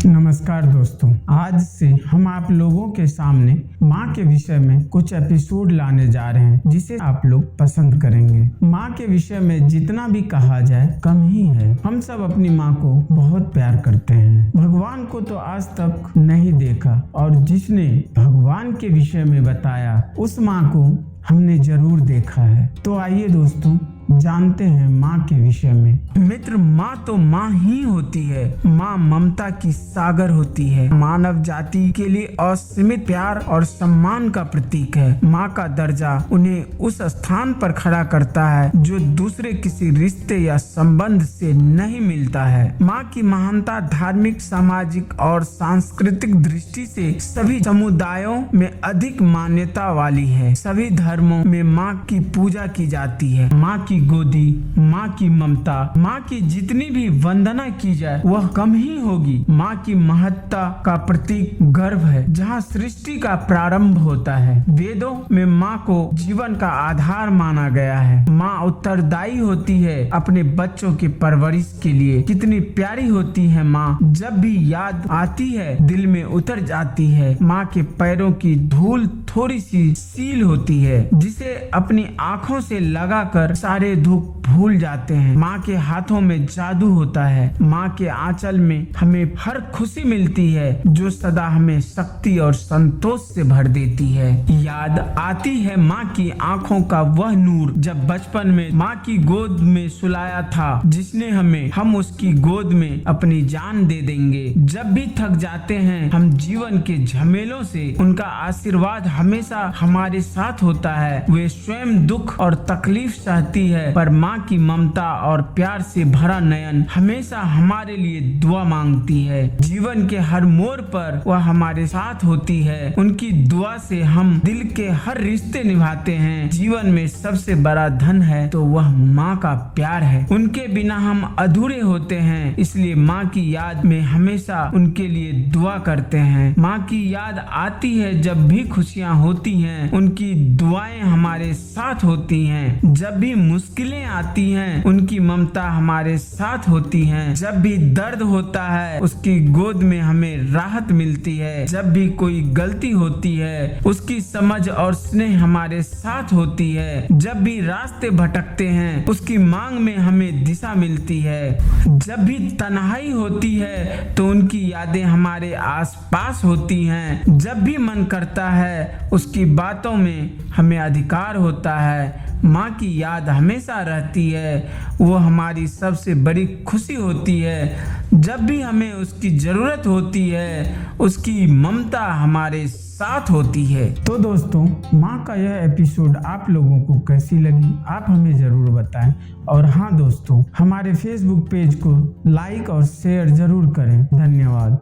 नमस्कार दोस्तों, आज से हम आप लोगों के सामने माँ के विषय में कुछ एपिसोड लाने जा रहे हैं जिसे आप लोग पसंद करेंगे। माँ के विषय में जितना भी कहा जाए कम ही है। हम सब अपनी माँ को बहुत प्यार करते हैं। भगवान को तो आज तक नहीं देखा और जिसने भगवान के विषय में बताया उस माँ को हमने जरूर देखा है। तो आइए दोस्तों जानते हैं माँ के विषय में। मित्र, माँ तो माँ ही होती है। माँ ममता की सागर होती है। मानव जाति के लिए असीमित प्यार और सम्मान का प्रतीक है। माँ का दर्जा उन्हें उस स्थान पर खड़ा करता है जो दूसरे किसी रिश्ते या संबंध से नहीं मिलता है। माँ की महानता धार्मिक, सामाजिक और सांस्कृतिक दृष्टि से सभी समुदायों में अधिक मान्यता वाली है। सभी धर्मों में माँ की पूजा की जाती है। माँ की गोदी, माँ की ममता, माँ की जितनी भी वंदना की जाए वह कम ही होगी। माँ की महत्ता का प्रतीक गर्भ है जहाँ सृष्टि का प्रारंभ होता है। वेदों में माँ को जीवन का आधार माना गया है। माँ उत्तरदायी होती है अपने बच्चों के परवरिश के लिए। कितनी प्यारी होती है माँ, जब भी याद आती है दिल में उतर जाती है। माँ के पैरों की धूल थोड़ी सी सील होती है जिसे अपनी आँखों से लगाकर सारे दुख भूल जाते हैं। माँ के हाथों में जादू होता है। माँ के आंचल में हमें हर खुशी मिलती है जो सदा हमें शक्ति और संतोष से भर देती है। याद आती है माँ की आंखों का वह नूर जब बचपन में माँ की गोद में सुलाया था, जिसने हम उसकी गोद में अपनी जान दे देंगे। जब भी थक जाते हैं हम जीवन के झमेलों से, उनका आशीर्वाद हमेशा हमारे साथ होता है। वे स्वयं दुख और तकलीफ सहती है पर माँ की ममता और प्यार से भरा नयन हमेशा हमारे लिए दुआ मांगती है। जीवन के हर मोड़ पर वह हमारे साथ होती है। उनकी दुआ से हम दिल के हर रिश्ते निभाते हैं। जीवन में सबसे बड़ा धन है तो वह माँ का प्यार है। उनके बिना हम अधूरे होते हैं, इसलिए माँ की याद में हमेशा उनके लिए दुआ करते हैं। माँ की याद आती है जब भी खुशियाँ होती हैं, उनकी दुआएं हमारे साथ होती हैं। जब भी मुश्किलें आती हैं उनकी ममता हमारे साथ होती हैं। जब भी दर्द होता है उसकी गोद में हमें राहत मिलती है। जब भी कोई गलती होती है उसकी समझ और स्नेह हमारे साथ होती है। जब भी रास्ते भटकते हैं उसकी मांग में हमें दिशा मिलती है। जब भी तन्हाई होती है तो उनकी यादें हमारे आसपास होती हैं। जब भी मन करता है उसकी बातों में हमें अधिकार होता है। माँ की याद हमेशा रहती है, वो हमारी सबसे बड़ी खुशी होती है। जब भी हमें उसकी जरूरत होती है उसकी ममता हमारे साथ होती है। तो दोस्तों, माँ का यह एपिसोड आप लोगों को कैसी लगी आप हमें जरूर बताएं। और हाँ दोस्तों, हमारे फेसबुक पेज को लाइक और शेयर जरूर करें। धन्यवाद।